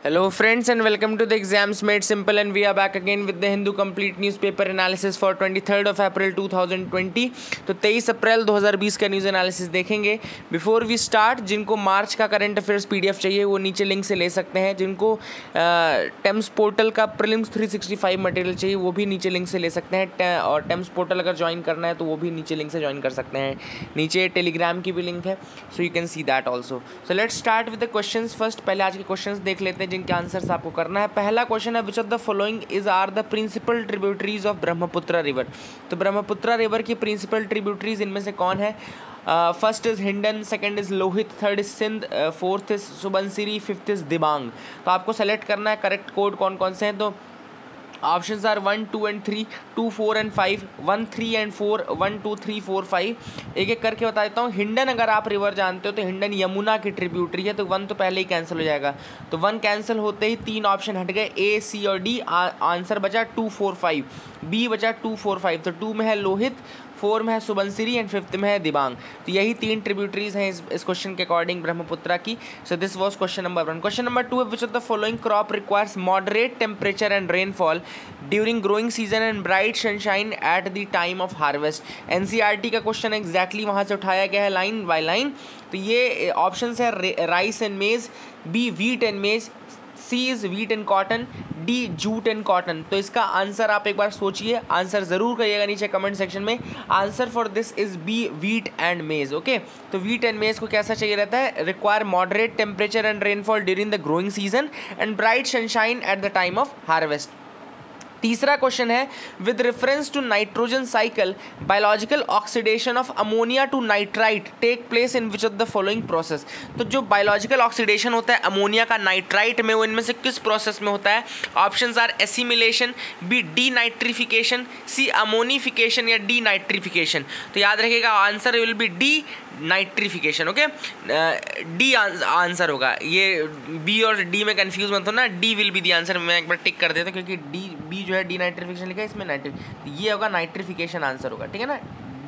Hello friends and welcome to the Exams Made Simple, and we are back again with the Hindu Complete Newspaper Analysis for 23rd of April 2020। तो 23 अप्रैल 2020 का news analysis देखेंगे। Before we start, जिनको मार्च का current affairs PDF चाहिए वो नीचे link से ले सकते हैं। जिनको टेम्स पोर्टल का प्रीलिम्स 365 मटेरियल चाहिए वो भी नीचे लिंक से ले सकते हैं, और टेम्स पोर्टल अगर ज्वाइन करना है तो वो भी नीचे लिंक से ज्वाइन कर सकते हैं। नीचे टेलीग्राम की भी लिंक है, so you can see that also. So let's start with the questions first. पहले आज के क्वेश्चंस देख लेते हैं जिनके आंसर्स आपको करना है। पहला क्वेश्चन है, which of the following is are the principal tributaries of Brahmaputra river. तो ब्रह्मपुत्र रिवर की प्रिंसिपल ट्रिब्यूटरीज इनमें से कौन है? First is Hindon, second is Lohit, third is Sindh, fourth is Subansiri, fifth is Dibang. तो आपको सेलेक्ट करना है करेक्ट कोड कौन कौन से हैं। तो options are 1, 2 and 3, 2, 4 and 5, 1, 3 and 4, 1, 2, 3, 4, 5। एक एक करके बता देता हूँ। हिंडन अगर आप रिवर जानते हो तो हिंडन यमुना की ट्रिब्यूटरी है, तो 1 तो पहले ही कैंसिल हो जाएगा। तो 1 कैंसिल होते ही 3 ऑप्शन हट गए, ए, सी और डी। आंसर बचा 2, 4, 5। बी बचा 2, 4, 5। तो 2 में है लोहित, 4 में है सुबनसिरी एंड 5th में है दिबांग। तो यही 3 ट्रिब्यूटरीज हैं इस क्वेश्चन के अकॉर्डिंग ब्रह्मपुत्र की। So this was question number 1। Question number 2 है, which of the following crop requires moderate temperature and rainfall during growing season and bright sunshine at the time of harvest. NCERT का question exactly वहाँ से उठाया गया है line by line. तो ये option है rice and maize, B wheat and maize, C is wheat and cotton, D jute and cotton. तो इसका आंसर आप एक बार सोचिए, आंसर जरूर करिएगा नीचे कमेंट सेक्शन में। Answer for this is B wheat and maize. Okay, तो वीट एंड मेज को कैसा चाहिए रहता है? Require moderate temperature and rainfall during the growing season and bright sunshine at the time of harvest. तीसरा question है, with reference to nitrogen cycle biological oxidation of ammonia to nitrite take place in which of the following process. तो जो biological oxidation होता है ammonia का nitrite में, वो इनमें से किस प्रोसेस में होता है? Options are assimilation, B D nitrification, C ammonification या डी नाइट्रिफिकेशन। तो याद रखिएगा answer will be D nitrification. Okay, D answer होगा। ये बी और डी में कंफ्यूज मत हो ना, D will be the answer. मैं एक बार टिक कर देता हूँ क्योंकि डी बी जो है डी नाइट्रिफिकेशन लिखा है, इसमें ये होगा नाइट्रिफिकेशन आंसर होगा। ठीक है ना,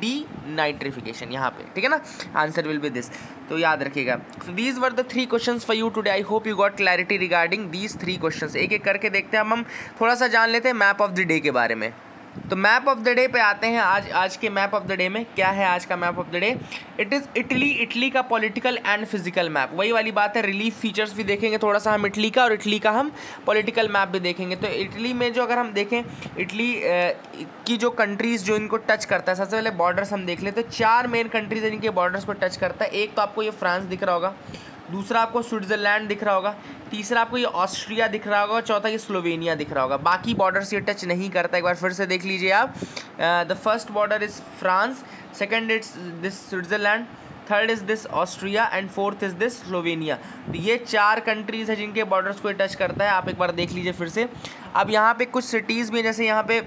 डी नाइट्रिफिकेशन यहाँ पे। ठीक है ना, आंसर विल बी दिस। तो याद रखिएगा। So these were the 3 questions for you today. I hope you got clarity regarding these 3 questions. एक एक करके देखते हैं। हम थोड़ा सा जान लेते हैं मैप ऑफ द डे के बारे में। तो मैप ऑफ द डे पे आते हैं। आज के मैप ऑफ द डे में क्या है? आज का map of the day it is Italy का पॉलिटिकल एंड फिजिकल मैप। वही वाली बात है, रिलीफ फीचर्स भी देखेंगे थोड़ा सा हम इटली का, और इटली का हम पॉलिटिकल मैप भी देखेंगे। तो इटली में जो अगर हम देखें, इटली की जो कंट्रीज़ जो इनको टच करता है, सबसे पहले बॉर्डर्स हम देख लेते हैं। 4 मेन कंट्रीज इनके बॉर्डर्स को टच करता है। एक तो आपको ये फ्रांस दिख रहा होगा, दूसरा आपको स्विट्ज़रलैंड दिख रहा होगा, तीसरा आपको ये ऑस्ट्रिया दिख रहा होगा, चौथा ये स्लोवेनिया दिख रहा होगा। बाकी बॉर्डर्स ये टच नहीं करता। एक बार फिर से देख लीजिए आप। The first border is France, second it's this Switzerland, third is this Austria and fourth is this Slovenia. तो ये 4 कंट्रीज़ हैं जिनके बॉर्डर्स को टच करता है। आप एक बार देख लीजिए फिर से। अब यहाँ पे कुछ सिटीज़ भी हैं, जैसे यहाँ पे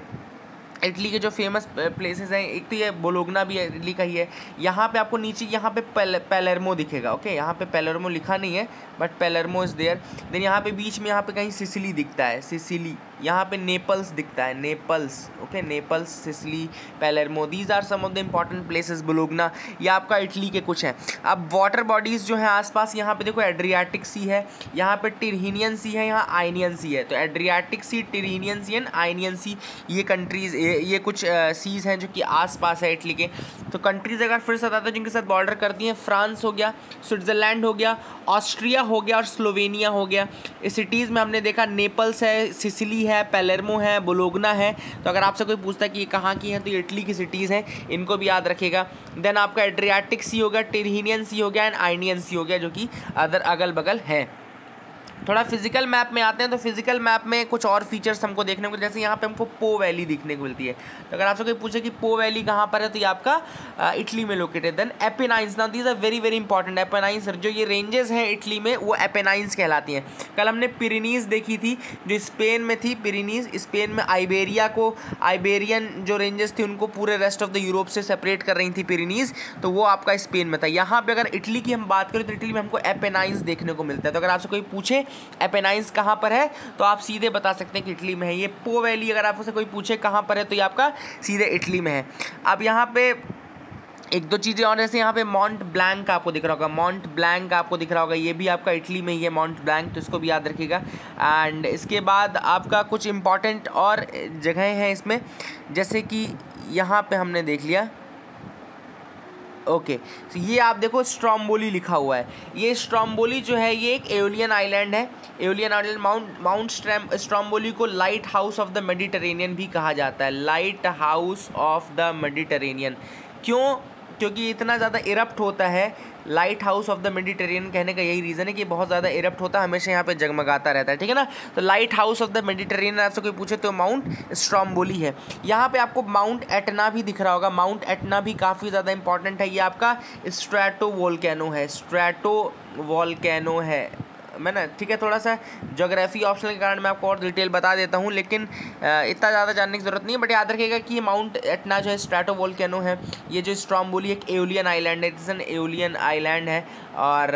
इटली के जो फेमस प्लेसेस हैं, एक तो ये बोलोगना भी है, इटली का ही है। यहाँ पे आपको नीचे यहाँ पे पैलेर्मो दिखेगा। ओके, यहाँ पे पैलेर्मो लिखा नहीं है बट पैलेर्मो इज़ देयर। देन यहाँ पे बीच में यहाँ पे कहीं सिसिली दिखता है, सिसिली। यहाँ पे नेपल्स दिखता है, Naples. Okay, Naples, Sicily, Palermo, these are some of the important places. Bologna ये आपका इटली के कुछ हैं। अब वाटर बॉडीज़ जो हैं आसपास, यहाँ पे देखो एड्रियाटिक सी है, यहाँ पे टिरहिनियन सी है, यहाँ आइनियन सी है। तो एड्रियाटिक सी, टिरहिनियन सी एंड आइनियन सी, ये कंट्रीज़, ये कुछ सीज़ हैं जो कि आसपास है इटली के। तो कंट्रीज़ अगर फिर से बताते हैं जिनके साथ बॉर्डर करती हैं, फ्रांस हो गया, स्विट्ज़रलैंड हो गया, ऑस्ट्रिया हो गया और स्लोवेनिया हो गया। इस सिटीज़ में हमने देखा नेपल्स है, सिसिली है, पैलेर्मो है, बोलोगना है। तो अगर आपसे कोई पूछता है कि ये कहाँ की हैं, तो ये इटली की सिटीज़ हैं, इनको भी याद रखिएगा। देन आपका एड्रियाटिक सी हो गया, टिरहिनियन सी हो गया एंड आइनियन सी हो गया, जो कि अगल बगल हैं। थोड़ा फिजिकल मैप में आते हैं। तो फिजिकल मैप में कुछ और फीचर्स हमको देखने को, जैसे यहाँ पे हमको पो वैली दिखने को मिलती है। तो अगर आपसे कोई पूछे कि पो वैली कहाँ पर है, तो ये आपका इटली में located. Then Apennines, now these are very very important. Apennines, जो ये रेंजेस हैं इटली में, वो एपेनाइंस कहलाती हैं। कल हमने पिरेनीज़ देखी थी जो स्पेन में थी। पिरेनीज़ स्पेन में, आइबेरियन जो रेंजेस थी उनको पूरे रेस्ट ऑफ द यूरोप से सेपरेट कर रही थी पिरेनीज़, तो वो आपका स्पेन में था। यहाँ पर अगर इटली की हम बात करें तो इटली में हमको एपेनाइंस देखने को मिलता है। तो अगर आपसे कोई पूछे एपेनाइंस कहाँ पर है, तो आप सीधे बता सकते हैं कि इटली में है। ये पो वैली अगर आपसे कोई पूछे कहाँ पर है, तो ये आपका सीधे इटली में है। अब यहाँ पे एक दो चीज़ें और, जैसे यहाँ पे माउंट ब्लैंक आपको दिख रहा होगा, माउंट ब्लैंक आपको दिख रहा होगा, ये भी आपका इटली में ही है माउंट ब्लैंक, तो इसको भी याद रखिएगा। एंड इसके बाद आपका कुछ इंपॉर्टेंट और जगहें हैं इसमें, जैसे कि यहाँ पे हमने देख लिया, ओके तो ये आप देखो स्ट्रोम्बोली लिखा हुआ है। ये स्ट्रोम्बोली जो है ये एक एओलियन आइलैंड है। एओलियन आइलैंड माउंट स्ट्रोम्बोली को light house of the Mediterranean भी कहा जाता है। Light house of the Mediterranean क्यों? क्योंकि इतना ज़्यादा इरप्ट होता है। Light house of the Mediterranean कहने का यही रीज़न है कि बहुत ज़्यादा इरप्ट होता है, हमेशा यहाँ पे जगमगाता रहता है, ठीक है ना। तो light house of the Mediterranean आपसे कोई पूछे तो माउंट स्ट्रोम्बोली है। यहाँ पे आपको माउंट एटना भी दिख रहा होगा। माउंट एटना भी काफ़ी ज़्यादा इंपॉर्टेंट है। ये आपका स्ट्रैटो वोल्केनो है, स्ट्रैटो वोल्केनो है ना, ठीक है। थोड़ा सा ज्योग्राफी ऑप्शनल के कारण मैं आपको और डिटेल बता देता हूँ, लेकिन इतना ज़्यादा जानने की ज़रूरत नहीं है। बट याद रखिएगा कि ये माउंट एटना जो है स्ट्रैटो वोल्केनो है। ये जो स्ट्रोम्बोली एक एओलियन आइलैंड है, इट्स एन एओलियन आइलैंड है। और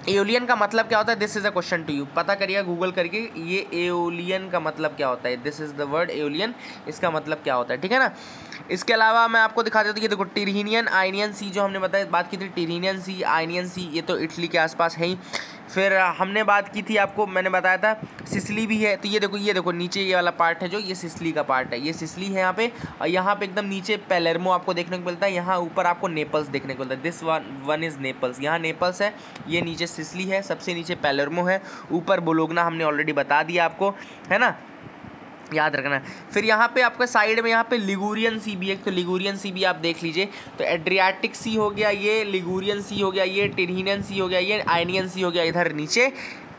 एओलियन का मतलब क्या होता है, this is a question to you, पता करिए गूगल करके ये एओलियन का मतलब क्या होता है। This is the word aeolian, इसका मतलब क्या होता है, ठीक है ना। इसके अलावा मैं आपको दिखा देता हूँ कि देखो टिरहीनियन आयनियन सी जो हमने बताया, बात की थी टिरहीनियन सी, आयनियन सी, ये तो इटली के आसपास है ही। फिर हमने बात की थी, आपको मैंने बताया था सिसली भी है। तो ये देखो नीचे ये वाला पार्ट है जो, ये सिसली का पार्ट है, ये सिसली है यहाँ पे। और यहाँ पे एकदम नीचे पैलेर्मो आपको देखने को मिलता है, यहाँ ऊपर आपको नेपल्स देखने को मिलता है। दिस वन इज़ नेपल्स, यहाँ नेपल्स है, ये नीचे सिसली है, सबसे नीचे पैलेर्मो है, ऊपर बोलोग्ना हमने ऑलरेडी बता दिया आपको, है ना, याद रखना। फिर यहाँ पे आपके साइड में यहाँ पे लिगुरियन सी भी है, तो लिगुरियन सी भी आप देख लीजिए। तो एड्रियाटिक सी हो गया, ये लिगुरियन सी हो गया, ये टिरहीनियन सी हो गया, ये आयनियन सी हो गया। इधर नीचे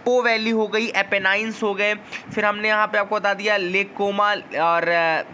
पो वैली हो गई, एपेनाइंस हो गए। फिर हमने यहाँ पे आपको बता दिया लेक कोमा, और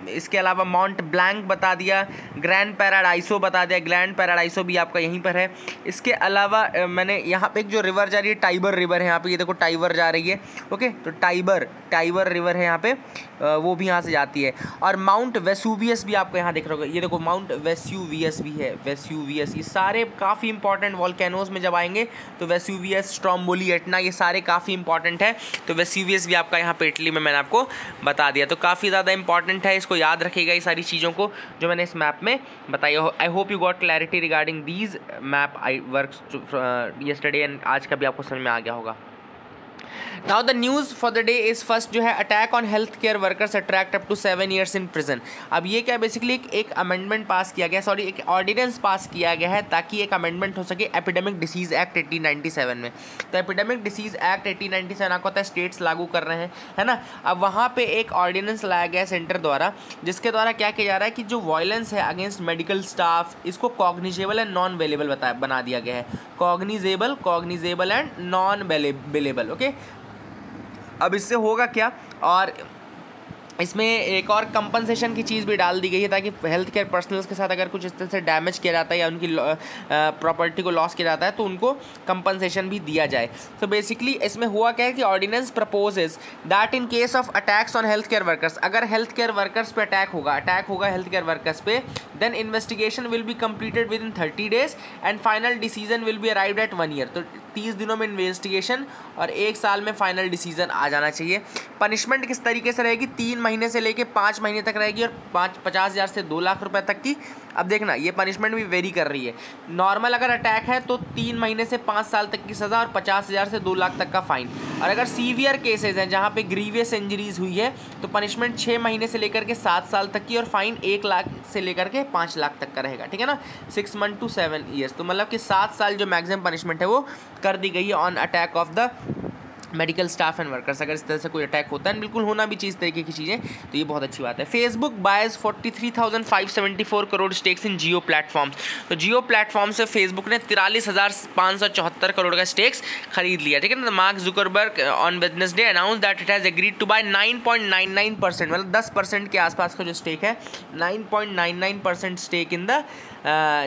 इसके अलावा माउंट ब्लैंक बता दिया, ग्रैंड पैराडाइसो बता दिया, ग्रैंड पैराडाइसो भी आपका यहीं पर है। इसके अलावा मैंने यहाँ पे एक जो रिवर जा रही है, टाइबर रिवर है यहाँ पे, ये देखो टाइबर जा रही है, ओके। तो टाइबर रिवर है यहाँ पे, वो भी यहाँ से जाती है। और माउंट वेसुवियस भी आपको यहाँ दिख रहा होगा, ये देखो माउंट वेसुवियस भी है, वेसुवियस। ये सारे काफ़ी इंपॉर्टेंट वॉल्केनोज में जब आएंगे तो वेसुवियस, स्ट्रोम्बोली, एटना, ये सारे काफ़ी इंपॉर्टेंट है। तो वेसुवियस भी आपका यहाँ पे इटली में मैंने आपको बता दिया, तो काफ़ी ज़्यादा इंपॉर्टेंट है। इसको याद रखिएगा ये सारी चीज़ों को जो मैंने इस मैप में बताई। I hope you got clarity regarding these map I work yesterday, and आज का भी आपको समझ में आ गया होगा। Now the news for the day is first जो है, attack on health care workers attract up to 7 years in prison. अब ये क्या बेसिकली एक अमेंडमेंट पास किया गया, सॉरी एक ऑर्डिनेंस पास किया गया है ताकि एक अमेंडमेंट हो सके एपिडेमिक डिसीज़ एक्ट 1897 में। तो एपिडेमिक डिसीज़ एक्ट 1897 आपको पता है स्टेट्स लागू कर रहे हैं, है ना। अब वहाँ पे एक ऑर्डिनेंस लाया गया है सेंटर द्वारा, जिसके द्वारा क्या किया जा रहा है कि जो वायलेंस है अगेंस्ट मेडिकल स्टाफ, इसको कॉग्निजेबल एंड नॉन बेलेबल बना दिया गया है। Cognizable and non bailable, okay. अब इससे होगा क्या, और इसमें एक और कंपनसेशन की चीज़ भी डाल दी गई है ताकि हेल्थ केयर पर्सनल्स के साथ अगर कुछ इस तरह से डैमेज किया जाता है या उनकी प्रॉपर्टी को लॉस किया जाता है तो उनको कंपनसेशन भी दिया जाए। तो बेसिकली इसमें हुआ क्या है कि ordinance proposes that in case of attacks on health care workers, अगर हेल्थ केयर वर्कर्स पे अटैक होगा हेल्थ केयर वर्कर्स पे, then investigation will be completed with in 30 days and final decision will be arrived at 1 year। तो 30 दिनों में investigation और 1 साल में फाइनल डिसीजन आ जाना चाहिए। पनिशमेंट किस तरीके से रहेगी, 3 महीने से लेके 5 महीने तक रहेगी, और 50,000 से 2 लाख रुपए तक की। अब देखना ये पनिशमेंट भी वेरी कर रही है। नॉर्मल अगर अटैक है तो 3 महीने से 5 साल तक की सज़ा और 50,000 से 2 लाख तक का फाइन। और अगर सीवियर केसेस हैं जहाँ पे ग्रीवियस इंजरीज हुई है तो पनिशमेंट 6 महीने से लेकर के 7 साल तक की, और फाइन 1 लाख से लेकर के 5 लाख तक का रहेगा, ठीक है ना। 6 months to 7 years, तो मतलब कि 7 साल जो मैक्सिमम पनिशमेंट है वो कर दी गई है on attack of the medical staff and workers. अगर इस तरह से कोई अटैक होता है, बिल्कुल होना भी चाहिए इस तरीके की चीज़ें, तो ये बहुत अच्छी बात है। फेसबुक बायज 43,574 करोड़ स्टेक्स इन जियो प्लेटफॉर्म्स। तो जियो प्लेटफॉर्म से फेसबुक ने 43,574 करोड़ का स्टेक्स खरीद लिया, ठीक है ना। Mark Zuckerberg on Wednesday announce that it has agreed to buy 9.99%, मतलब 10% के आसपास का जो स्टेक है, 9.99% stake in the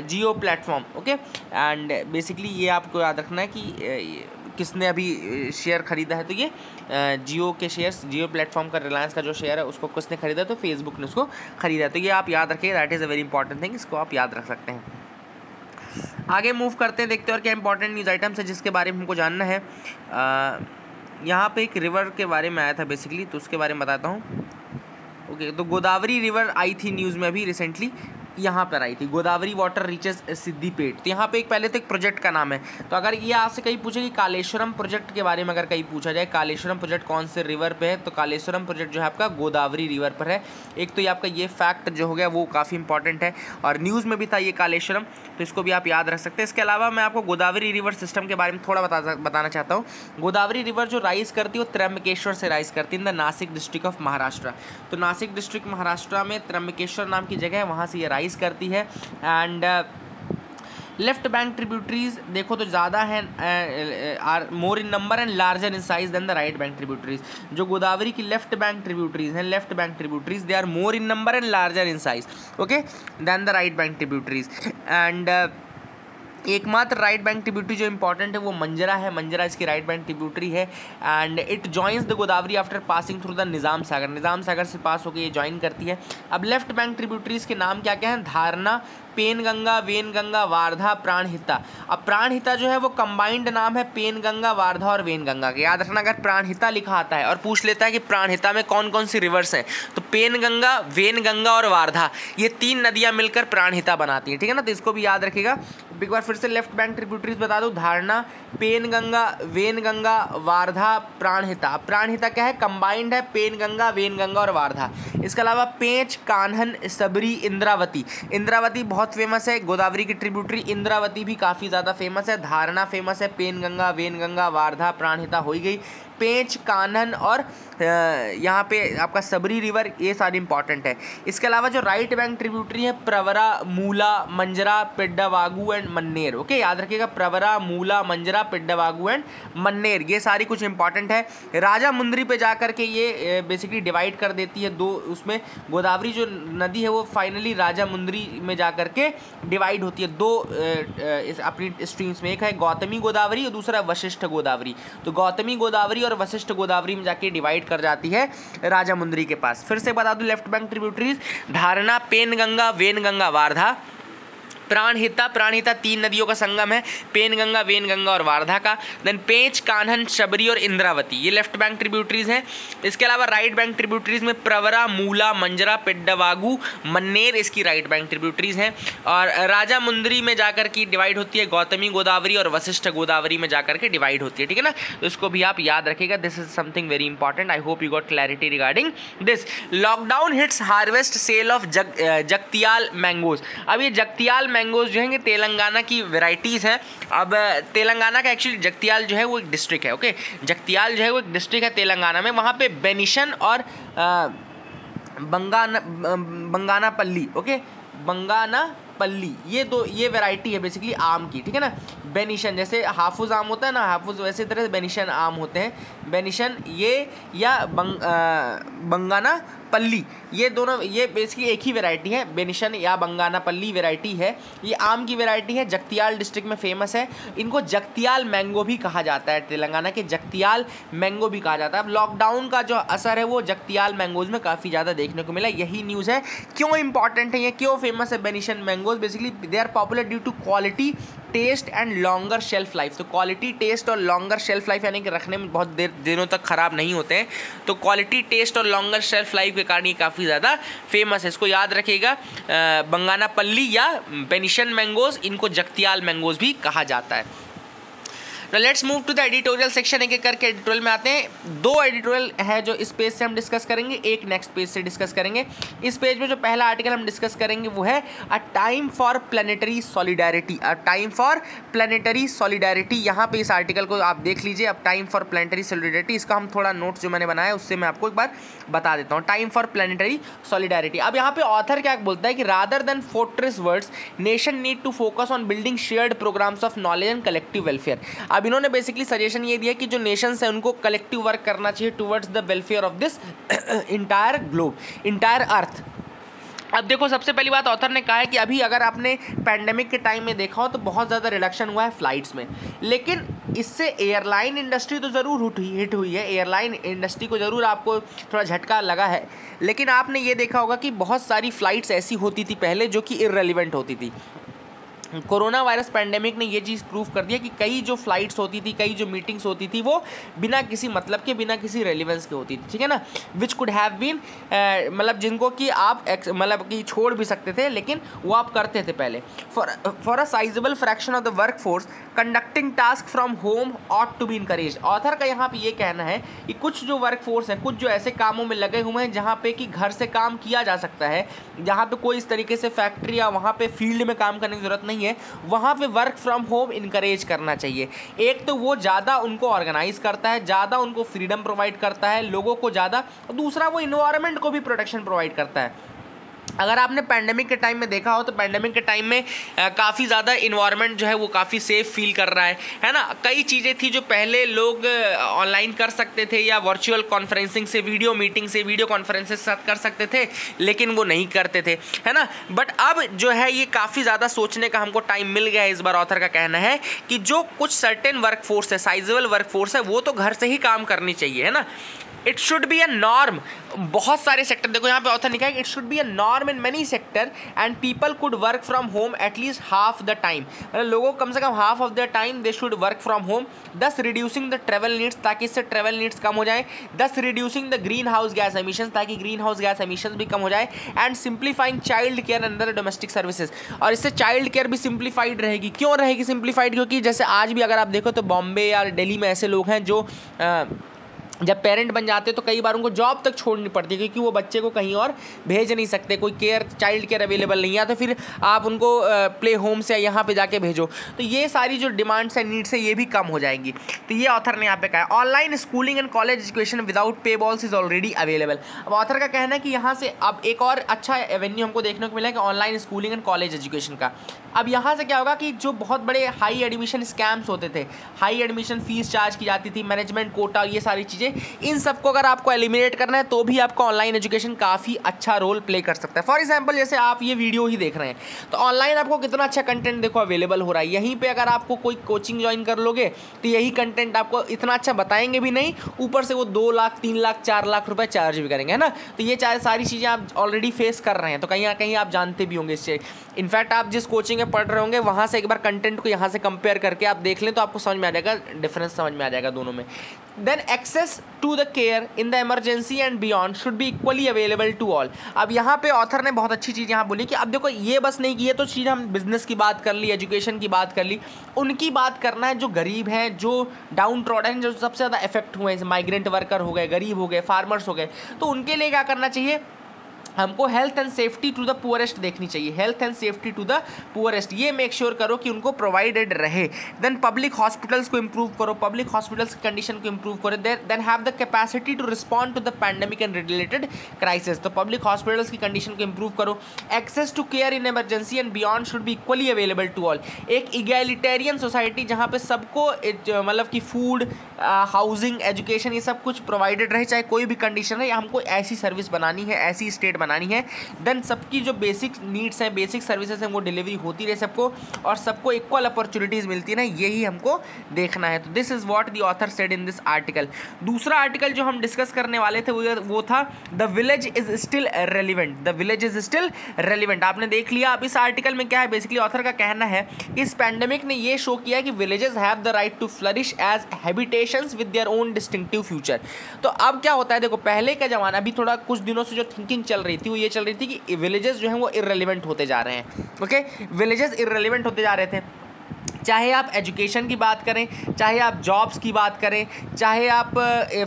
Jio platform, okay. And basically ये आपको याद रखना है कि किसने अभी शेयर खरीदा है, तो ये जियो के शेयर्स, जियो प्लेटफॉर्म का रिलायंस का जो शेयर है उसको किसने खरीदा, तो फेसबुक ने उसको खरीदा है। तो ये आप याद रखिए, that is a very important thing, इसको आप याद रख सकते हैं। आगे मूव करते हैं, देखते हैं और क्या इंपॉर्टेंट न्यूज़ आइटम्स है जिसके बारे में हमको जानना है। यहाँ पे एक रिवर के बारे में आया था बेसिकली, तो उसके बारे में बताता हूँ, ओके। तो गोदावरी रिवर आई थी न्यूज़ में अभी रिसेंटली, यहाँ पर आई थी, गोदावरी वाटर रीचेस सिद्दीपेट। तो यहाँ पे एक पहले तो एक प्रोजेक्ट का नाम है। तो अगर ये आपसे कहीं पूछे कि कालेश्वरम प्रोजेक्ट के बारे में अगर कहीं पूछा जाए, कालेश्वरम प्रोजेक्ट कौन से रिवर पे है, तो कालेश्वरम प्रोजेक्ट जो है आपका गोदावरी रिवर पर है। एक तो ये आपका ये फैक्ट जो हो गया वो काफ़ी इंपॉर्टेंट है और न्यूज़ में भी था ये कालेश्वरम, तो इसको भी आप याद रख सकते हैं। इसके अलावा मैं आपको गोदावरी रिवर सिस्टम के बारे में थोड़ा बताना चाहता हूँ। गोदावरी रिवर जो राइज करती है वो त्र्यंबकेश्वर से राइज करती है in the Nashik district of Maharashtra. तो नासिक डिस्ट्रिक्ट महाराष्ट्र में त्र्यंबकेश्वर नाम की जगह है, वहाँ से ये राइज करती है। एंड लेफ्ट बैंक ट्रिब्यूटरीज देखो तो ज़्यादा है, are more in number and larger in size than the right bank tributaries. जो गोदावरी की लेफ्ट बैंक ट्रिब्यूटरीज हैं, left bank tributaries they are more in number and larger in size, okay, than the right bank tributaries. And एकमात्र right bank tributary जो important है वो मंजरा है, मंजरा इसकी right bank tributary है। And it joins the Godavari after passing through the Nizam सागर, निज़ाम सागर से पास होकर ये ज्वाइन करती है। अब लेफ्ट बैंक ट्रिब्यूटरीज के नाम क्या क्या हैं? धारणा, पेनगंगा, वेनगंगा, वारधा, प्राणहिता। अब प्राणहिता जो है वो कंबाइंड नाम है पेनगंगा, वारधा और वेनगंगा के। याद रखना, अगर प्राणहिता लिखा आता है और पूछ लेता है कि प्राणहिता में कौन कौन सी रिवर्स हैं, तो पेनगंगा, वेनगंगा और वारधा, ये 3 नदियाँ मिलकर प्राणहिता बनाती हैं, ठीक है ना। तो इसको भी याद रखिएगा। एक बार फिर से लेफ्ट बैंक ट्रिब्यूटरीज बता दूं, धारणा, पेनगंगा, वेनगंगा, वारधा, प्राणहिता। प्राणहिता क्या है? कंबाइंड है पेनगंगा, वेनगंगा और वारधा। इसके अलावा पेंच, कान्हन, सबरी, इंद्रावती। इंद्रावती बहुत फेमस है, गोदावरी की ट्रिब्यूटरी इंद्रावती भी काफ़ी ज़्यादा फेमस है। धारणा फेमस है, पेनगंगा, वेनगंगा, वारधा, प्राणहिता हो ही गई। पेंच, कान्हन और यहाँ पे आपका सबरी रिवर, ये सारी इंपॉर्टेंट है। इसके अलावा जो राइट बैंक ट्रिब्यूटरी है प्रवरा, मूला, मंजरा, पेड्डावागु एंड मन्नेर, ओके, याद रखिएगा, प्रवरा, मूला, मंजरा, पेड्डावागु एंड मन्नेर, ये सारी कुछ इंपॉर्टेंट है। राजा मुंदरी पे जाकर के ये बेसिकली डिवाइड कर देती है दो, उसमें गोदावरी जो नदी है वो फाइनली राजा मुंदरी में जाकर के डिवाइड होती है दो अपनी स्ट्रीम्स में। एक है गौतमी गोदावरी और दूसरा वशिष्ठ गोदावरी। तो गौतमी गोदावरी और वशिष्ठ गोदावरी में जाके डिवाइड कर जाती है राजा मुंदरी के पास। फिर से बता दूं लेफ्ट बैंक ट्रिब्यूटरीज, धारणा, पेनगंगा, वेनगंगा, वारधा, प्राणहिता। प्राणहिता 3 नदियों का संगम है, पेनगंगा, वेनगंगा और वारधा का। देन पेंच, कान्हन, शबरी और इंद्रावती, ये लेफ्ट बैंक ट्रिब्यूटरीज हैं। इसके अलावा राइट बैंक ट्रिब्यूटरीज में प्रवरा, मूला, मंजरा, पेड्डावागु, मन्नेर इसकी राइट बैंक ट्रिब्यूटरीज हैं। और राजा मुंदरी में जाकर की डिवाइड होती है गौतमी गोदावरी और वशिष्ठ गोदावरी में जाकर के डिवाइड होती है, ठीक है ना। तो इसको भी आप याद रखिएगा, this is something very important. I hope you got clarity regarding this. Lockdown hits harvest sale of Jagtial mangoes. अब ये जगतियाल मैंगोज जो हैं तेलंगाना की वेराइटीज़ हैं। अब तेलंगाना का एक्चुअली जगतियाल जो है वो एक डिस्ट्रिक्ट है, ओके, जगतियाल जो है वो एक डिस्ट्रिक्ट है तेलंगाना में। वहाँ पे बेनिशन और बंगानापल्ली, ओके, बंगानापल्ली, ये वैरायटी है बेसिकली आम की, ठीक है ना। बेनिशन जैसे हाफुज आम होता है ना, हाफुज वैसे तरह से बेनिशन आम होते हैं। बेनिशन ये या बंगानापल्ली, ये दोनों, ये बेसिकली एक ही वैरायटी है। बेनिशन या बंगानापल्ली वैरायटी है, ये आम की वैरायटी है, जगतियाल डिस्ट्रिक्ट में फेमस है। इनको जगतियाल मैंगो भी कहा जाता है, तेलंगाना के जगतियाल मैंगो भी कहा जाता है। अब लॉकडाउन का जो असर है वो जगतियाल मैंगोज में काफ़ी ज़्यादा देखने को मिला, यही न्यूज़ है। क्यों इंपॉर्टेंट है ये, क्यों फेमस है Benishan mangoes? Basically they are popular due to quality, taste and longer shelf life. तो क्वालिटी, टेस्ट और लॉन्गर शेल्फ लाइफ यानी कि रखने में बहुत दिनों तक ख़राब नहीं होते हैं। तो क्वालिटी, टेस्ट और लॉन्गर शेल्फ लाइफ के कारण ये काफ़ी ज़्यादा फेमस है, इसको याद रखिएगा। बंगानापल्ली या बेनिशन मैंगोज, इनको जगतियाल मैंगोज भी कहा जाता है। Now let's move to the editorial section। एक एक करके एडिटोरियल में आते हैं। 2 एडिटोरियल है जो इस पेज से हम डिस्कस करेंगे, एक नेक्स्ट पेज से डिस्कस करेंगे। इस पेज में जो पहला आर्टिकल हम डिस्कस करेंगे वो है a time for planetary solidarity. A time for planetary solidarity, यहाँ पे इस आर्टिकल को आप देख लीजिए। अब टाइम फॉर प्लानिटरी सॉलिडारिटी, इसका हम थोड़ा नोट्स जो मैंने बनाया उससे मैं आपको एक बार बता देता हूँ। Time for planetary solidarity. अब यहाँ पे ऑथर क्या बोलता है कि rather than fortress worlds, nation need to focus on building shared programmes of knowledge and collective welfare. अब इन्होंने बेसिकली सजेशन ये दिया कि जो नेशंस हैं उनको कलेक्टिव वर्क करना चाहिए towards the welfare of this entire globe, entire earth. अब देखो, सबसे पहली बात ऑथर ने कहा है कि अभी अगर आपने पैंडेमिक के टाइम में देखा हो तो बहुत ज़्यादा रिडक्शन हुआ है फ़्लाइट्स में, लेकिन इससे एयरलाइन इंडस्ट्री तो ज़रूर हिट हुई है। एयरलाइन इंडस्ट्री को ज़रूर आपको थोड़ा झटका लगा है, लेकिन आपने ये देखा होगा कि बहुत सारी फ़्लाइट्स ऐसी होती थी पहले जो कि इररेलेवेंट होती थी। कोरोना वायरस पैंडेमिक ने ये चीज़ प्रूव कर दिया कि कई जो फ्लाइट्स होती थी, कई जो मीटिंग्स होती थी, वो बिना किसी मतलब के, बिना किसी रेलिवेंस के होती थी, ठीक है ना, विच कुड हैव बीन मतलब जिनको कि आप मतलब कि छोड़ भी सकते थे, लेकिन वो आप करते थे पहले। For a sizeable fraction of the work force conducting task from home ought to be encourage. Author का यहाँ पे ये कहना है कि कुछ जो वर्क फोर्स है, कुछ जो ऐसे कामों में लगे हुए हैं जहाँ पे कि घर से काम किया जा सकता है, जहाँ पे कोई इस तरीके से फैक्ट्री या वहाँ पे फील्ड में काम करने की जरूरत नहीं है, वहाँ पे वर्क फ्रॉम होम इनकरेज करना चाहिए। एक तो वो ज़्यादा उनको ऑर्गेनाइज करता है, ज़्यादा उनको फ्रीडम प्रोवाइड करता है, लोगों को ज़्यादा, दूसरा वो इन्वायरमेंट को भी प्रोटेक्शन प्रोवाइड करता है। अगर आपने पैंडेमिक के टाइम में देखा हो तो पैंडेमिक के टाइम में काफ़ी ज़्यादा इन्वायरमेंट जो है वो काफ़ी सेफ फील कर रहा है ना। कई चीज़ें थी जो पहले लोग ऑनलाइन कर सकते थे या वर्चुअल कॉन्फ्रेंसिंग से, वीडियो मीटिंग से, वीडियो कॉन्फ्रेंसेस साथ कर सकते थे, लेकिन वो नहीं करते थे, है ना। बट अब जो है ये काफ़ी ज़्यादा सोचने का हमको टाइम मिल गया है। इस बार ऑथर का कहना है कि जो कुछ सर्टेन वर्क फोर्स है, साइजेबल वर्क फोर्स है, वो तो घर से ही काम करनी चाहिए, है ना। It should be a norm. बहुत सारे सेक्टर, देखो यहाँ पे ऑथर लिखा है कि it should be a norm in many sector and people could work from home at least half the time. मतलब लोगों को कम से कम half of the time they should work from home, thus reducing the travel needs, ताकि इससे travel needs कम हो जाए, thus reducing the green house gas emissions, ताकि ग्रीन हाउस गैस एमिशंस भी कम हो जाए, and simplifying child care and other domestic services. और इससे चाइल्ड केयर भी सिंप्लीफाइड रहेगी। क्यों रहेगी सिंप्लीफाइड? क्योंकि जैसे आज भी अगर आप देखो तो बॉम्बे या दिल्ली में ऐसे लोग हैं जो जब पेरेंट बन जाते हैं तो कई बार उनको जॉब तक छोड़नी पड़ती है, क्योंकि वो बच्चे को कहीं और भेज नहीं सकते, कोई केयर, चाइल्ड केयर अवेलेबल नहीं है, तो फिर आप उनको प्ले होम से यहाँ पे जाके भेजो। तो ये सारी जो डिमांड्स है, नीड्स है, ये भी कम हो जाएंगी। तो ये ऑथर ने यहाँ पे कहा है। Online schooling and college education without pay balls is already available. अब ऑथर का कहना है कि यहाँ से अब एक और अच्छा एवेन्यू हमको देखने को मिला है कि online schooling and college education का। अब यहाँ से क्या होगा कि जो बहुत बड़े हाई एडमिशन स्कैम्स होते थे, हाई एडमिशन फीस चार्ज की जाती थी, मैनेजमेंट कोटा, ये सारी चीज़ें, इन सबको अगर आपको एलिमिनेट करना है तो भी आपका ऑनलाइन एजुकेशन काफ़ी अच्छा रोल प्ले कर सकता है। फॉर एग्जांपल जैसे आप ये वीडियो ही देख रहे हैं तो ऑनलाइन आपको कितना अच्छा कंटेंट देखो अवेलेबल हो रहा है। यहीं पे अगर आपको कोई कोचिंग ज्वाइन कर लोगे तो यही कंटेंट आपको इतना अच्छा बताएंगे भी नहीं, ऊपर से वो 2 लाख 3 लाख 4 लाख रुपए चार्ज भी करेंगे, है ना। तो ये सारी चीज़ें आप ऑलरेडी फेस कर रहे हैं, तो कहीं ना कहीं आप जानते भी होंगे इससे। इनफैक्ट आप जिस कोचिंग में पढ़ रहे होंगे वहाँ से एक बार कंटेंट को यहाँ से कंपेयर करके आप देख लें तो आपको समझ में आ जाएगा, डिफरेंस समझ में आ जाएगा दोनों में। Then access to the care in the emergency and beyond should be equally available to all. अब यहाँ पे ऑथर ने बहुत अच्छी चीज़ यहाँ बोली कि अब देखो ये बस नहीं की है तो चीज़, हम बिजनेस की बात कर ली, एजुकेशन की बात कर ली, उनकी बात करना है जो गरीब हैं, जो डाउन ट्रॉडन हैं, जो सबसे ज़्यादा इफेक्ट हुए हैं, माइग्रेंट वर्कर हो गए, गरीब हो गए, फार्मर्स हो गए, तो उनके लिए क्या करना चाहिए, हमको health and safety to the poorest देखनी चाहिए। Health and safety to the poorest, ये मेक श्योर करो कि उनको प्रोवाइडेड रहे। देन पब्लिक हॉस्पिटल्स को इंप्रूव करो, पब्लिक हॉस्पिटल्स की कंडीशन को इंप्रूव करो। Then have the capacity to respond to the pandemic and related crisis, तो पब्लिक हॉस्पिटल्स की कंडीशन को इंप्रूव करो। Access to care in emergency and beyond should be equally available to all. एक egalitarian society जहाँ पे सबको मतलब कि फूड, हाउसिंग, एजुकेशन, ये सब कुछ प्रोवाइडेड रहे, चाहे कोई भी कंडीशन है, हमको ऐसी सर्विस बनानी है, ऐसी स्टेट बनानी है। देन सबकी जो बेसिक नीड्स हैं, बेसिक सर्विसेज हैं, वो डिलीवरी होती रहे सबको, और सबको इक्वल अपॉर्चुनिटीज मिलती है, यही हमको देखना है। तो this is what the author said in this article. दूसरा आर्टिकल जो हम डिस्कस करने वाले थे वो था the village is still relevant. The village is still relevant आपने देख लिया। अब इस आर्टिकल में क्या है, बेसिकली ऑथर का कहना है कि इस पैंडेमिक ने ये शो किया कि villages have the right to flourish as habitations with their own distinctive future. तो अब क्या होता है, देखो पहले का जमाना, अभी थोड़ा कुछ दिनों से जो थिंकिंग चल रही थी वो ये चल रही थी कि विलेजेस जो हैं वो इररेलेवेंट होते जा रहे हैं। ओके, विलेजेस इररेलेवेंट होते जा रहे थे, चाहे आप एजुकेशन की बात करें, चाहे आप जॉब्स की बात करें, चाहे आप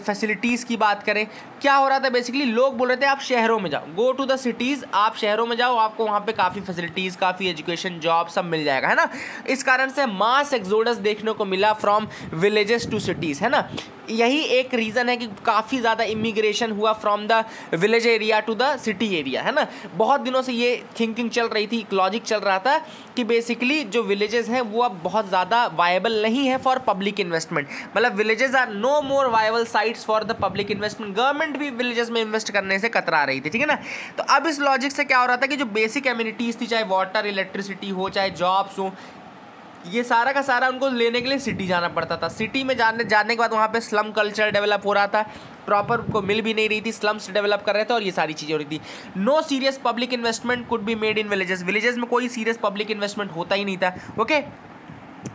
फैसिलिटीज़ की बात करें। क्या हो रहा था, बेसिकली लोग बोल रहे थे आप शहरों में जाओ, गो टू द सिटीज़, आप शहरों में जाओ, आपको वहाँ पे काफ़ी फैसिलिटीज़, काफ़ी एजुकेशन, जॉब सब मिल जाएगा, है ना। इस कारण से मास एक्सोडस देखने को मिला फ्रॉम विलेजेस टू सिटीज़, है ना। यही एक रीज़न है कि काफ़ी ज़्यादा इमिग्रेशन हुआ from the village area to the city area, है ना। बहुत दिनों से ये थिंकिंग चल रही थी, लॉजिक चल रहा था कि बेसिकली जो विलेजेस हैं वो अब बहुत ज़्यादा वायबल नहीं है फॉर पब्लिक इन्वेस्टमेंट। मतलब villages are no more viable sites for the public investment. Government भी विलेजेस में इन्वेस्ट करने से कतरा रही थी, ठीक है ना। तो अब इस लॉजिक से क्या हो रहा था कि जो बेसिक एमिनिटीज़ थी, चाहे वाटर, इलेक्ट्रिसिटी हो, चाहे जॉब्स हो, ये सारा का सारा उनको लेने के लिए सिटी जाना पड़ता था। सिटी में जाने के बाद वहाँ पे स्लम कल्चर डेवलप हो रहा था, प्रॉपर को मिल भी नहीं रही थी, स्लम्स डेवलप कर रहे थे और ये सारी चीज़ें हो रही थी। No serious public investment could be made in villages, villages में कोई सीरियस पब्लिक इन्वेस्टमेंट होता ही नहीं था। ओके,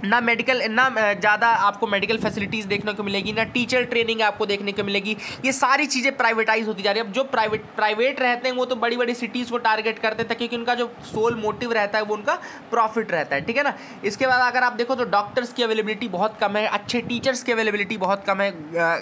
ना मेडिकल, ना ज़्यादा आपको मेडिकल फैसिलिटीज़ देखने को मिलेगी, ना टीचर ट्रेनिंग आपको देखने को मिलेगी। ये सारी चीज़ें प्राइवेटाइज होती जा रही है। अब जो प्राइवेट रहते हैं वो तो बड़ी बड़ी सिटीज़ को टारगेट करते थे, क्योंकि उनका जो सोल मोटिव रहता है वो उनका प्रॉफिट रहता है, ठीक है ना। इसके बाद अगर आप देखो तो डॉक्टर्स की अवेलेबिलिटी बहुत कम है, अच्छे टीचर्स की अवेलेबिलिटी बहुत कम है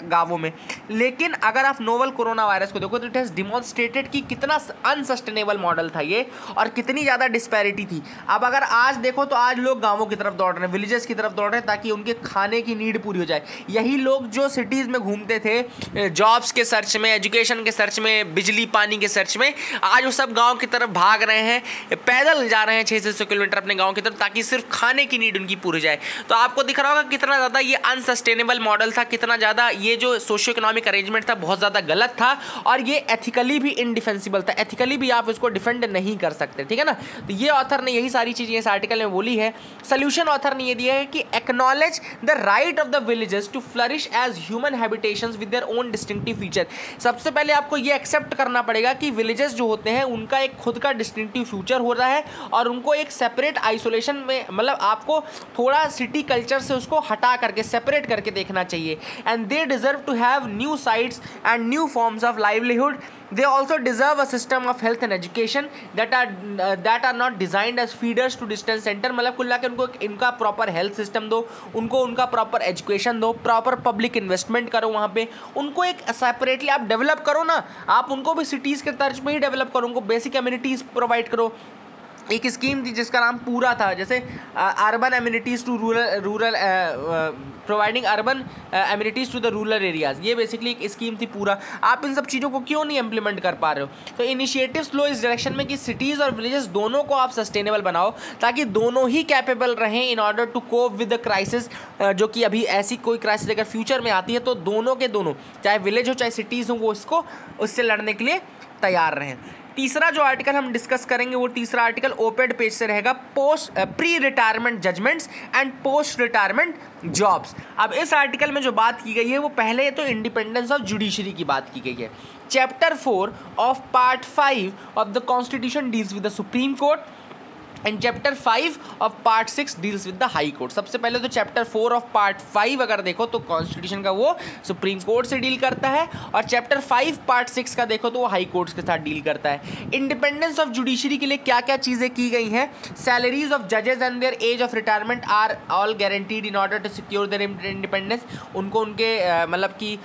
गाँवों में। लेकिन अगर आप नोवल कोरोना वायरस को देखो तो इट हैज़ डिमॉन्स्ट्रेटेड कि कितना अनसस्टेनेबल मॉडल था ये और कितनी ज़्यादा डिस्पैरिटी थी। अब अगर आज देखो तो आज लोग गाँवों की तरफ दौड़ रहे हैं, विलेजेस की तरफ दौड़ रहे हैं, ताकि उनके खाने की नीड पूरी हो जाए। यही लोग जो सिटीज़ में घूमते थे जॉब्स के सर्च में, एजुकेशन के सर्च में, बिजली पानी के सर्च में, आज वो सब गांव की तरफ भाग रहे हैं, पैदल जा रहे हैं 600 किलोमीटर अपने गांव की तरफ, ताकि सिर्फ खाने की नीड उनकी पूरी हो जाए। तो आपको दिख रहा होगा कितना ज़्यादा ये अनसस्टेनेबल मॉडल था, कितना ज़्यादा ये जो सोशियो इकोनॉमिक अरेंजमेंट था बहुत ज़्यादा गलत था और ये एथिकली भी इनडिफेंसिबल था। एथिकली भी आप इसको डिफेंड नहीं कर सकते, ठीक है ना। तो ये ऑथर ने यही सारी चीज़ें इस आर्टिकल में बोली है। सोल्यूशन ऑथर ने ये दिया है कि acknowledge the right of the villages to flourish as human habitations with their own distinctive feature। सबसे पहले आपको ये एक्सेप्ट करना पड़ेगा कि विलेजेस जो होते हैं उनका एक खुद का डिस्टिंक्टिव फ्यूचर हो रहा है और उनको एक सेपरेट आइसोलेशन में, मतलब आपको थोड़ा सिटी कल्चर से उसको हटा करके सेपरेट करके देखना चाहिए। And they deserve to have new sites and new forms of livelihood. They also deserve a system of health and education that are not designed as feeders to distant center। मतलब कुल मिलाकर उनको इनका proper health system दो, उनको उनका proper education दो, proper public investment करो वहाँ पे, उनको एक सेपरेटली आप डेवलप करो ना। आप उनको भी सिटीज़ के तर्ज में ही डेवलप करो, उनको बेसिक एमिनिटीज़ प्रोवाइड करो। एक स्कीम थी जिसका नाम पूरा था, जैसे urban amenities to rural providing urban amenities to the rural areas. ये बेसिकली एक स्कीम थी पूरा। आप इन सब चीज़ों को क्यों नहीं इम्प्लीमेंट कर पा रहे हो? तो इनिशिएटिव्स लो इस डायरेक्शन में कि सिटीज़ और विलेजेस दोनों को आप सस्टेनेबल बनाओ, ताकि दोनों ही कैपेबल रहें in order to cope with the crisis. जो कि अभी ऐसी कोई क्राइसिस अगर फ्यूचर में आती है तो दोनों के दोनों, चाहे विलेज हो चाहे सिटीज़ हो, वो उससे लड़ने के लिए तैयार रहें। तीसरा जो आर्टिकल हम डिस्कस करेंगे वो तीसरा आर्टिकल ओपेड पेज से रहेगा, pre retirement judgments and post retirement jobs. अब इस आर्टिकल में जो बात की गई है वो पहले तो इंडिपेंडेंस ऑफ जुडिशरी की बात की गई है। Chapter 4 of part 5 of the constitution deals with the supreme court and chapter 5 of part 6 deals with the high court. सबसे पहले तो चैप्टर 4 ऑफ पार्ट 5 अगर देखो तो कॉन्स्टिट्यूशन का वो सुप्रीम कोर्ट से डील करता है, और चैप्टर 5 पार्ट 6 का देखो तो वो हाई कोर्ट्स के साथ डील करता है। इंडिपेंडेंस ऑफ जुडिशरी के लिए क्या क्या चीज़ें की गई हैं? सैलरीज ऑफ जजेस and their age of retirement are all guaranteed in order to secure their independence. उनको उनके मतलब कि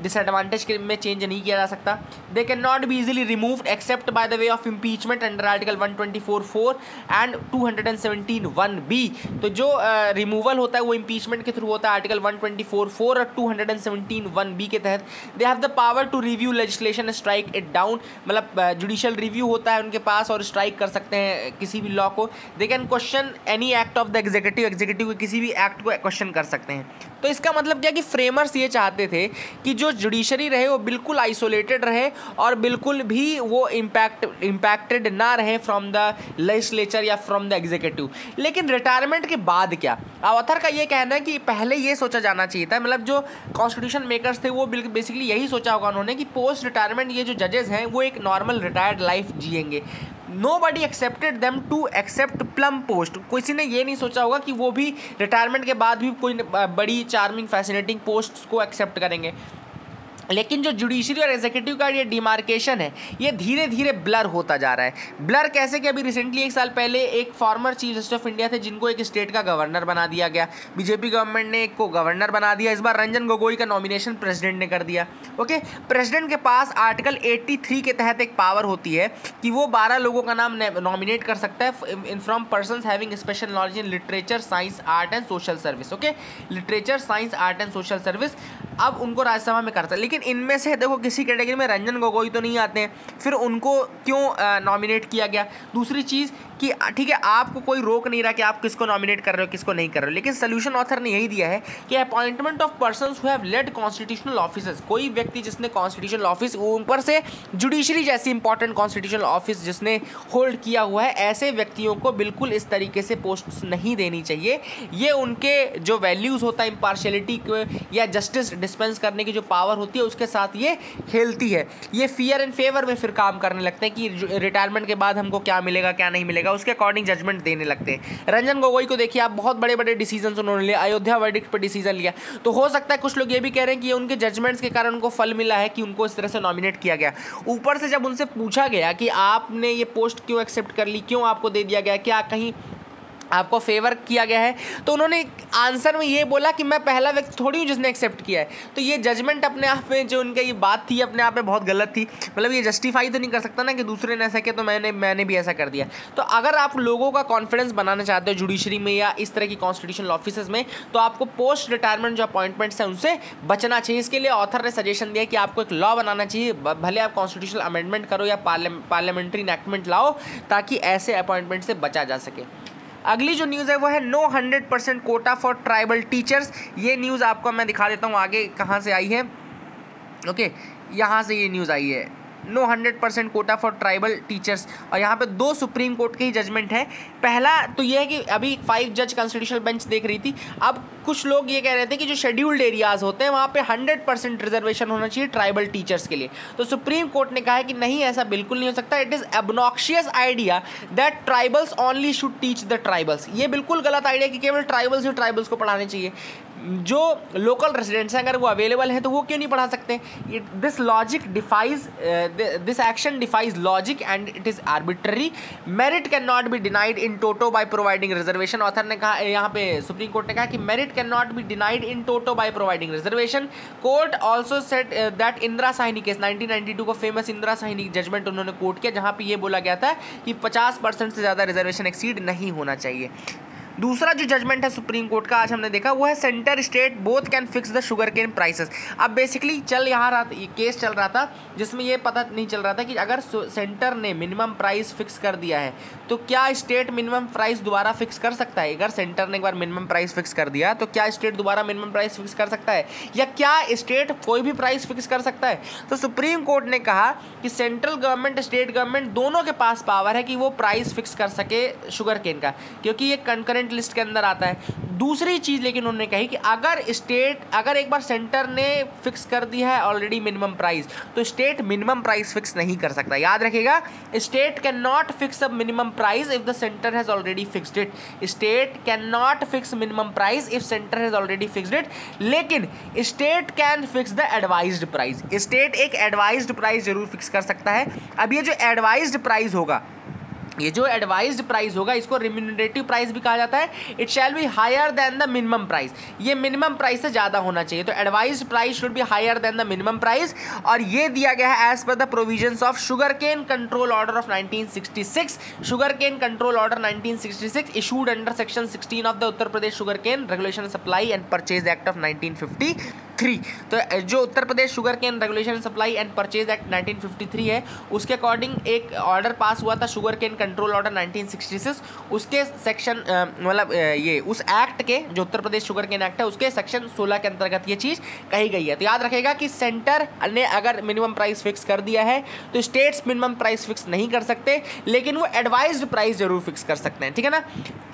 डिसएडवांटेज में चेंज नहीं किया जा सकता। They can not be easily removed except by the way of impeachment under article 124(4) and 217(1)(b। तो जो रिमूवल होता है वो इम्पीचमेंट के थ्रू होता है आर्टिकल 124(4) और 217(1)(b के तहत। They have the power to review legislation, strike it down. मतलब जुडिशियल रिव्यू होता है उनके पास और स्ट्राइक कर सकते हैं किसी भी लॉ को। They can question any act of the executive, executive के किसी भी एक्ट को क्वेश्चन कर सकते हैं। तो इसका मतलब क्या कि फ्रेमर्स ये चाहते थे कि जो जुडिशरी रहे वो बिल्कुल आइसोलेटेड रहे और बिल्कुल भी वो इम्पैक्टेड ना रहे फ्रॉम द लेजिस्लेचर या फ्रॉम द एग्जीक्यूटिव। लेकिन रिटायरमेंट के बाद क्या? ऑथर का ये कहना है कि पहले ये सोचा जाना चाहिए था, मतलब जो कॉन्स्टिट्यूशन मेकर्स थे वो बेसिकली यही सोचा होगा उन्होंने कि पोस्ट रिटायरमेंट ये जो जजेस हैं वो एक नॉर्मल रिटायर्ड लाइफ जिएंगे। Nobody accepted them to accept plum post। किसी ने ये नहीं सोचा होगा कि वो भी रिटायरमेंट के बाद भी कोई बड़ी चार्मिंग फैसिनेटिंग पोस्ट को एक्सेप्ट करेंगे। लेकिन जो जुडिशरी और एग्जीक्यूटिव का ये डिमार्केशन है ये धीरे धीरे ब्लर होता जा रहा है। ब्लर कैसे कि अभी रिसेंटली 1 साल पहले एक former chief justice of India थे जिनको एक स्टेट का गवर्नर बना दिया गया। बीजेपी गवर्नमेंट ने एक को गवर्नर बना दिया। इस बार रंजन गोगोई का नॉमिनेशन प्रेसिडेंट ने कर दिया। ओके, प्रेसिडेंट के पास आर्टिकल 83 के तहत एक पावर होती है कि वो 12 लोगों का नाम नॉमिनेट कर सकता है from persons having special knowledge in literature, science, art and social service. Okay, literature, science, art and social service अब उनको राज्यसभा में करता है। लेकिन इनमें से देखो किसी कैटेगरी में रंजन गोगोई तो नहीं आते हैं, फिर उनको क्यों नॉमिनेट किया गया? दूसरी चीज़ कि ठीक है आपको कोई रोक नहीं रहा कि आप किसको नॉमिनेट कर रहे हो किसको नहीं कर रहे हो, लेकिन सोल्यूशन ऑथर ने यही दिया है कि appointment of persons who have led constitutional officers, कोई व्यक्ति जिसने कॉन्स्टिट्यूशनल ऑफिस ऊपर से जुडिशरी जैसी इंपॉर्टेंट कॉन्स्टिट्यूशनल ऑफिस जिसने होल्ड किया हुआ है, ऐसे व्यक्तियों को बिल्कुल इस तरीके से पोस्ट नहीं देनी चाहिए। ये उनके जो वैल्यूज़ होता है इम्पार्शियलिटी या जस्टिस डिस्पेंस करने की जो पावर होती है उसके साथ ये खेलती है। ये फियर एंड फेवर में फिर काम करने लगते हैं कि रिटायरमेंट के बाद हमको क्या मिलेगा क्या नहीं मिलेगा, उसके अकॉर्डिंग जजमेंट देने लगते हैं। रंजन गोगोई को देखिए आप, बहुत बड़े बड़े डिसीजन उन्होंने लिया, अयोध्या वर्डिक्ट पर डिसीजन लिया। तो हो सकता है कुछ लोग ये भी कह रहे हैं कि ये उनके जजमेंट्स के कारण उनको फल मिला है कि उनको इस तरह से नॉमिनेट किया गया। ऊपर से जब उनसे पूछा गया कि आपने ये पोस्ट क्यों एक्सेप्ट कर ली, क्यों आपको दे दिया गया, क्या कहीं आपको फेवर किया गया है, तो उन्होंने आंसर में ये बोला कि मैं पहला व्यक्ति थोड़ी हूँ जिसने एक्सेप्ट किया है। तो ये जजमेंट अपने आप में जो उनका ये बात थी अपने आप में बहुत गलत थी। मतलब ये जस्टिफाई तो नहीं कर सकता ना कि दूसरे ने ऐसा किया तो मैंने भी ऐसा कर दिया। तो अगर आप लोगों का कॉन्फिडेंस बनाना चाहते हो जुडिशरी में या इस तरह की कॉन्स्टिट्यूशनल ऑफिसेज में, तो आपको पोस्ट रिटायरमेंट जो अपॉइंटमेंट्स हैं उनसे बचना चाहिए। इसके लिए ऑथर ने सजेशन दिया कि आपको एक लॉ बनाना चाहिए, भले आप कॉन्स्टिट्यूशनल अमेंडमेंट करो या पार्लियामेंट्री इनैक्टमेंट लाओ, ताकि ऐसे अपॉइंटमेंट से बचा जा सके। अगली जो न्यूज़ है वो है no 100% quota for tribal teachers. ये न्यूज़ आपको मैं दिखा देता हूँ आगे कहाँ से आई है। ओके, यहाँ से ये न्यूज़ आई है, no 100% quota for tribal teachers. और यहाँ पे 2 सुप्रीम कोर्ट के ही जजमेंट है। पहला तो ये है कि अभी 5 जज कॉन्स्टिट्यूशनल बेंच देख रही थी, अब कुछ लोग ये कह रहे थे कि जो शेड्यूल्ड एरियाज़ होते हैं वहाँ पे 100% रिजर्वेशन होना चाहिए ट्राइबल टीचर्स के लिए। तो सुप्रीम कोर्ट ने कहा है कि नहीं, ऐसा बिल्कुल नहीं हो सकता। It is obnoxious idea that tribals only should teach the tribals. ये बिल्कुल गलत आइडिया कि केवल ट्राइबल्स ही ट्राइबल्स को पढ़ाने चाहिए। जो लोकल रेजिडेंट्स हैं अगर वो अवेलेबल हैं तो वो क्यों नहीं पढ़ा सकते। This action defies logic and it is arbitrary. Merit can not be denied in toto by providing reservation. Author ने कहा, यहाँ पे सुप्रीम कोर्ट ने कहा कि merit can not be denied in toto by providing reservation. Court also set that Indira Sahni case 1992 को famous Indira Sahni judgement उन्होंने court किया, जहाँ पे ये बोला गया था कि 50% से ज़्यादा रिजर्वेशन एक्सीड नहीं होना चाहिए। दूसरा जो जजमेंट है सुप्रीम कोर्ट का आज हमने देखा वो है centre state both can fix the sugarcane prices. अब बेसिकली चल यहाँ रहा, ये केस चल रहा था जिसमें ये पता नहीं चल रहा था कि अगर सेंटर ने मिनिमम प्राइस फिक्स कर दिया है तो क्या स्टेट मिनिमम प्राइस दोबारा फिक्स कर सकता है। अगर सेंटर ने एक बार मिनिमम प्राइस फिक्स कर दिया तो क्या स्टेट दोबारा मिनिमम प्राइस फिक्स कर सकता है, या क्या स्टेट कोई भी प्राइस फिक्स कर सकता है। तो सुप्रीम कोर्ट ने कहा कि सेंट्रल गवर्नमेंट स्टेट गवर्नमेंट दोनों के पास पावर है कि वो प्राइस फिक्स कर सके शुगर केन का, क्योंकि ये कंकरेंट लिस्ट के अंदर आता है। दूसरी चीज़ लेकिन उन्होंने कही कि अगर एक बार सेंटर ने फिक्स कर दिया है ऑलरेडी मिनिमम प्राइस, तो स्टेट मिनिमम प्राइस फिक्स नहीं कर सकता। याद रखिएगा, state can not fix a minimum price if the centre has already fixed it. State can not fix minimum price if centre has already fixed it, लेकिन state can fix the advised price. State एक advised price जरूर fix कर सकता है। अब ये जो advised price होगा, इसको रिम्यूनरेटिव प्राइस भी कहा जाता है। It shall be higher than the minimum price. ये मिनिमम प्राइस से ज़्यादा होना चाहिए, तो advised price should be higher than the minimum price. और ये दिया गया है as per the provisions of sugarcane control order of 1966। Sugarcane control order 1966 issued under section 16 of the Uttar Pradesh sugarcane regulation supply and purchase act of 1953। तो जो उत्तर Pradesh sugarcane regulation supply and purchase act 1953 है, उसके according एक order pass हुआ था sugar cane control order 1966। उसके section ये उस एक्ट के, जो उत्तर प्रदेश शुगर केन एक्ट है, उसके सेक्शन 16 के अंतर्गत ये चीज़ कही गई है। तो याद रखेगा कि सेंटर ने अगर मिनिमम प्राइस फिक्स कर दिया है तो स्टेट्स मिनिमम प्राइस फिक्स नहीं कर सकते, लेकिन वो एडवाइज्ड प्राइस जरूर फिक्स कर सकते हैं। ठीक है ना।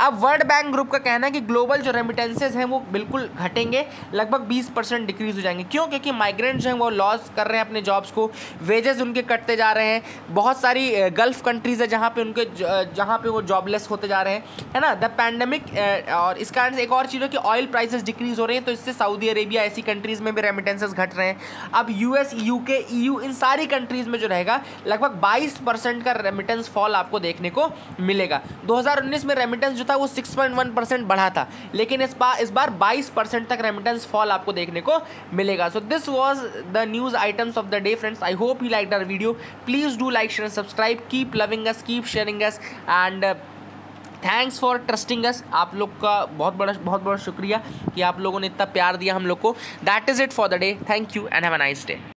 अब वर्ल्ड बैंक ग्रुप का कहना है कि ग्लोबल जो रेमिटेंसेज हैं वो बिल्कुल घटेंगे, लगभग 20% डिक्रीज हो जाएंगे। क्यों? क्योंकि माइग्रेंट्स जो हैं वो लॉस कर रहे हैं अपने जॉब्स को, वेजेस उनके कटते जा रहे हैं। बहुत सारी गल्फ कंट्रीज है जहाँ पे वो जॉबलेस होते जा रहे हैं, है ना। द पैंडेमिक, और इस कारण से एक और चीज़ है कि ऑयल प्राइसेस डिक्रीज हो रहे हैं, तो इससे सऊदी अरेबिया ऐसी कंट्रीज़ में भी रेमिटेंसेस घट रहे हैं। अब US, UK, EU इन सारी कंट्रीज़ में जो रहेगा लगभग 22% का रेमिटेंस फॉल आपको देखने को मिलेगा। 2019 में रेमिटेंस जो था वो 6.1% बढ़ा था, लेकिन इस बार 22% तक रेमिटेंस फॉल आपको देखने को मिलेगा। So this was the news items of the day friends. I hope you like our video. Please do like, share, subscribe, keep loving us, keep sharing us, and thanks for trusting us. आप लोग का बहुत बड़ा शुक्रिया कि आप लोगों ने इतना प्यार दिया हम लोग को। That is it for the day. Thank you and have a nice day.